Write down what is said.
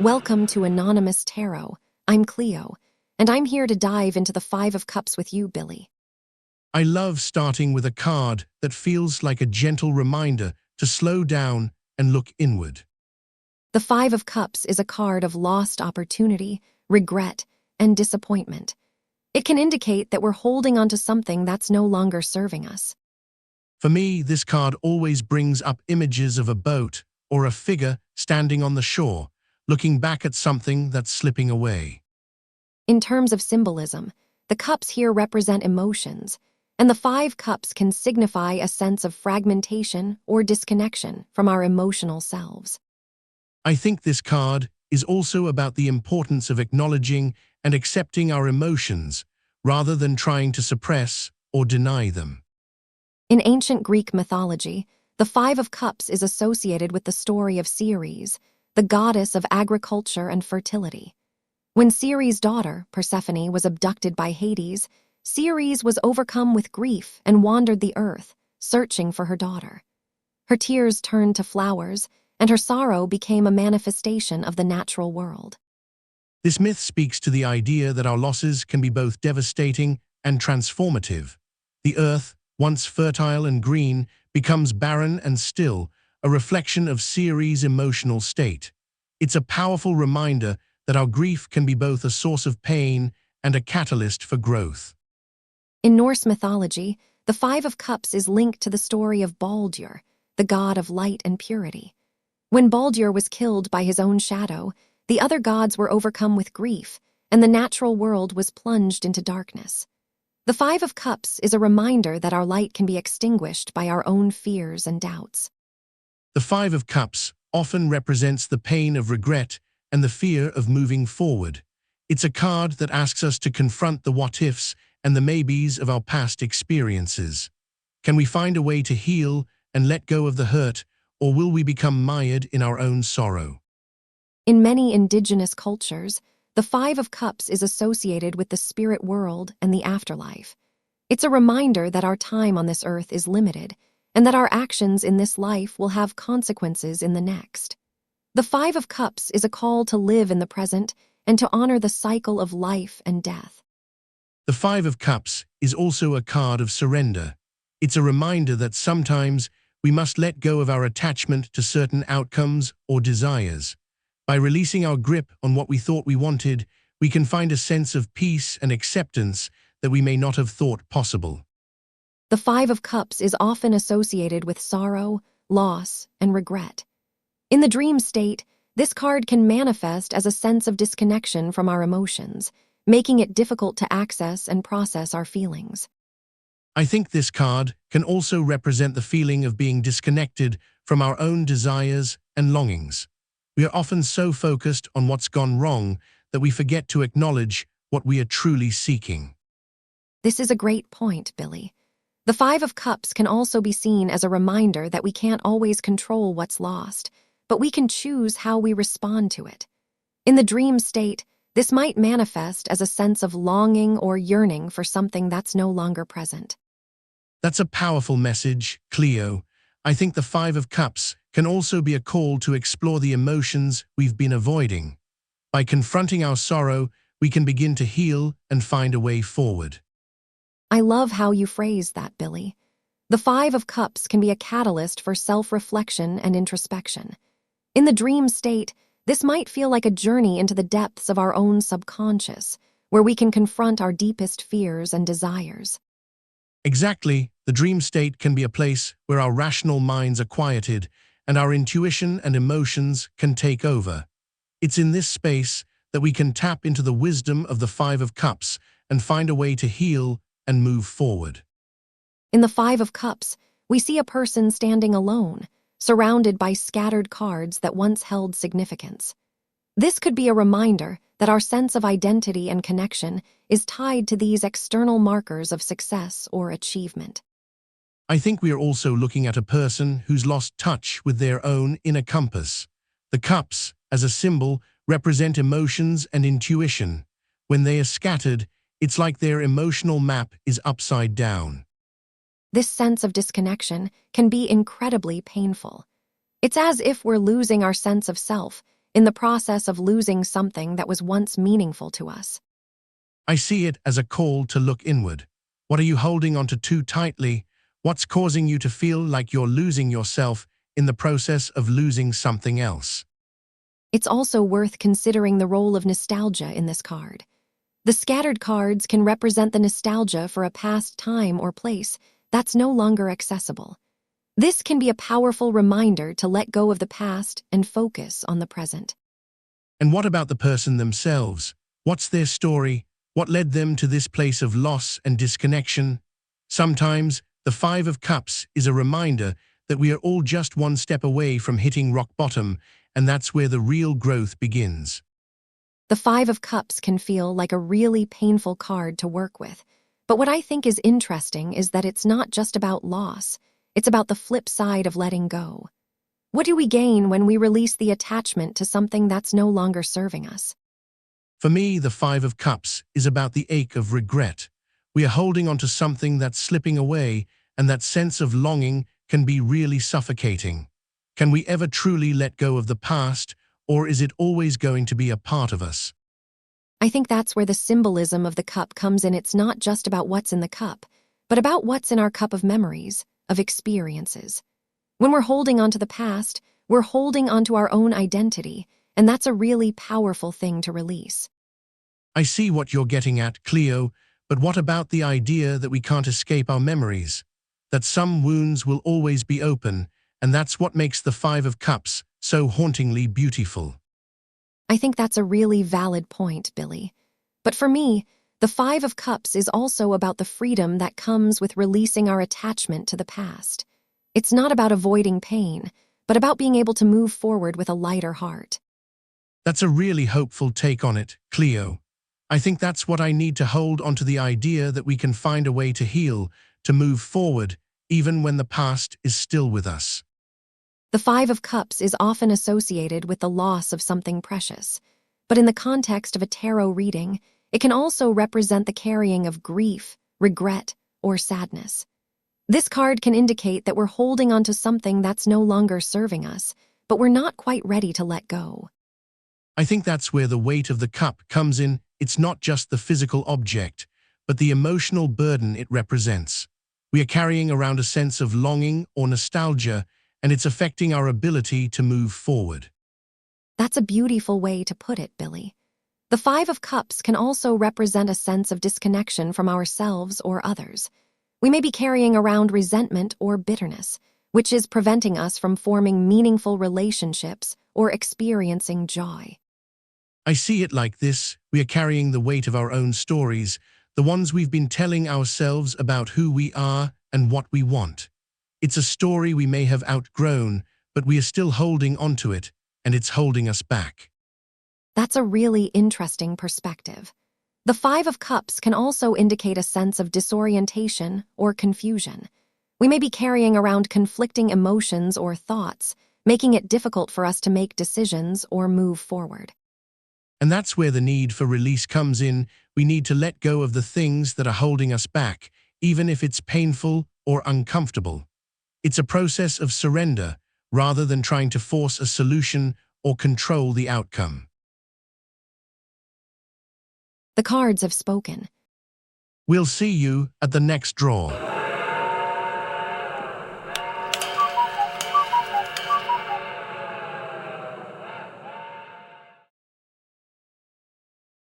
Welcome to Anonymous Tarot. I'm Kleo, and I'm here to dive into the Five of Cups with you, Billie. I love starting with a card that feels like a gentle reminder to slow down and look inward. The Five of Cups is a card of lost opportunity, regret, and disappointment. It can indicate that we're holding onto something that's no longer serving us. For me, this card always brings up images of a boat or a figure standing on the shore, looking back at something that's slipping away. In terms of symbolism, the cups here represent emotions, and the Five Cups can signify a sense of fragmentation or disconnection from our emotional selves. I think this card is also about the importance of acknowledging and accepting our emotions rather than trying to suppress or deny them. In ancient Greek mythology, the Five of Cups is associated with the story of Ceres, the goddess of agriculture and fertility. When Ceres' daughter, Persephone, was abducted by Hades, Ceres was overcome with grief and wandered the earth, searching for her daughter. Her tears turned to flowers, and her sorrow became a manifestation of the natural world. This myth speaks to the idea that our losses can be both devastating and transformative. The earth, once fertile and green, becomes barren and still, a reflection of Ceres' emotional state. It's a powerful reminder that our grief can be both a source of pain and a catalyst for growth. In Norse mythology, the Five of Cups is linked to the story of Baldur, the god of light and purity. When Baldur was killed by his own shadow, the other gods were overcome with grief, and the natural world was plunged into darkness. The Five of Cups is a reminder that our light can be extinguished by our own fears and doubts. The Five of Cups often represents the pain of regret and the fear of moving forward. It's a card that asks us to confront the what-ifs and the maybes of our past experiences. Can we find a way to heal and let go of the hurt, or will we become mired in our own sorrow? In many indigenous cultures, the Five of Cups is associated with the spirit world and the afterlife. It's a reminder that our time on this earth is limited, and that our actions in this life will have consequences in the next. The Five of Cups is a call to live in the present and to honor the cycle of life and death. The Five of Cups is also a card of surrender. It's a reminder that sometimes we must let go of our attachment to certain outcomes or desires. By releasing our grip on what we thought we wanted, we can find a sense of peace and acceptance that we may not have thought possible. The Five of Cups is often associated with sorrow, loss, and regret. In the dream state, this card can manifest as a sense of disconnection from our emotions, making it difficult to access and process our feelings. I think this card can also represent the feeling of being disconnected from our own desires and longings. We are often so focused on what's gone wrong that we forget to acknowledge what we are truly seeking. This is a great point, Billie. The Five of Cups can also be seen as a reminder that we can't always control what's lost, but we can choose how we respond to it. In the dream state, this might manifest as a sense of longing or yearning for something that's no longer present. That's a powerful message, Cleo. I think the Five of Cups can also be a call to explore the emotions we've been avoiding. By confronting our sorrow, we can begin to heal and find a way forward. I love how you phrase that, Billie. The Five of Cups can be a catalyst for self-reflection and introspection. In the dream state, this might feel like a journey into the depths of our own subconscious, where we can confront our deepest fears and desires. Exactly, the dream state can be a place where our rational minds are quieted and our intuition and emotions can take over. It's in this space that we can tap into the wisdom of the Five of Cups and find a way to heal and move forward. In the Five of Cups, we see a person standing alone, surrounded by scattered cards that once held significance. This could be a reminder that our sense of identity and connection is tied to these external markers of success or achievement. I think we are also looking at a person who's lost touch with their own inner compass. The cups, as a symbol, represent emotions and intuition. When they are scattered, it's like their emotional map is upside down. This sense of disconnection can be incredibly painful. It's as if we're losing our sense of self, in the process of losing something that was once meaningful to us. I see it as a call to look inward. What are you holding onto too tightly? What's causing you to feel like you're losing yourself in the process of losing something else? It's also worth considering the role of nostalgia in this card. The scattered cards can represent the nostalgia for a past time or place that's no longer accessible. This can be a powerful reminder to let go of the past and focus on the present. And what about the person themselves? What's their story? What led them to this place of loss and disconnection? Sometimes, the Five of Cups is a reminder that we are all just one step away from hitting rock bottom, and that's where the real growth begins. The Five of Cups can feel like a really painful card to work with, but what I think is interesting is that it's not just about loss, it's about the flip side of letting go. What do we gain when we release the attachment to something that's no longer serving us? For me, the Five of Cups is about the ache of regret. We are holding on to something that's slipping away, and that sense of longing can be really suffocating. Can we ever truly let go of the past, or is it always going to be a part of us? I think that's where the symbolism of the cup comes in. It's not just about what's in the cup, but about what's in our cup of memories, of experiences. When we're holding on to the past, we're holding on to our own identity, and that's a really powerful thing to release. I see what you're getting at, Cleo, but what about the idea that we can't escape our memories? That some wounds will always be open, and that's what makes the Five of Cups so hauntingly beautiful. I think that's a really valid point, Billie. But for me, the Five of Cups is also about the freedom that comes with releasing our attachment to the past. It's not about avoiding pain, but about being able to move forward with a lighter heart. That's a really hopeful take on it, Cleo. I think that's what I need to hold onto, the idea that we can find a way to heal, to move forward, even when the past is still with us. The Five of Cups is often associated with the loss of something precious, but in the context of a tarot reading, it can also represent the carrying of grief, regret, or sadness. This card can indicate that we're holding onto something that's no longer serving us, but we're not quite ready to let go. I think that's where the weight of the cup comes in. It's not just the physical object, but the emotional burden it represents. We are carrying around a sense of longing or nostalgia, and it's affecting our ability to move forward. That's a beautiful way to put it, Billie. The Five of Cups can also represent a sense of disconnection from ourselves or others. We may be carrying around resentment or bitterness, which is preventing us from forming meaningful relationships or experiencing joy. I see it like this: we are carrying the weight of our own stories, the ones we've been telling ourselves about who we are and what we want. It's a story we may have outgrown, but we are still holding onto it, and it's holding us back. That's a really interesting perspective. The Five of Cups can also indicate a sense of disorientation or confusion. We may be carrying around conflicting emotions or thoughts, making it difficult for us to make decisions or move forward. And that's where the need for release comes in. We need to let go of the things that are holding us back, even if it's painful or uncomfortable. It's a process of surrender, rather than trying to force a solution or control the outcome. The cards have spoken. We'll see you at the next draw.